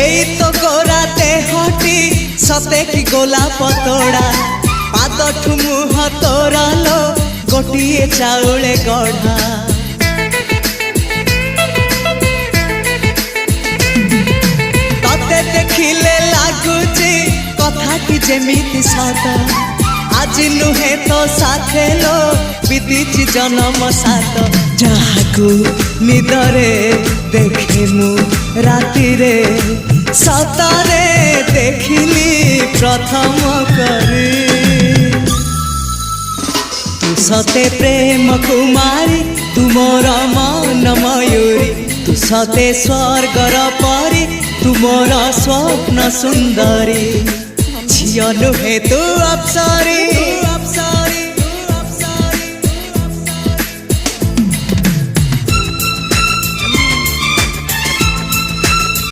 एई तो गोरा देहटी सते कि गोलाप तोड़ा पाद मुह तोरा लो गोटिए चाउले गढ़ा तते देखिले लागुची कथाटी जेमिति सत आज नुहे तो साथे लो बीतीची जन्म सात जहाकू निदरे देखे मु राति रे सतरे देखिली प्रथम करे तू सते प्रेम कुमारी तू मोर मन मयूरी तू सते स्वर्गर परी तू मोर स्वप्न सुंदरी झियो नुहे तू अप्सरी।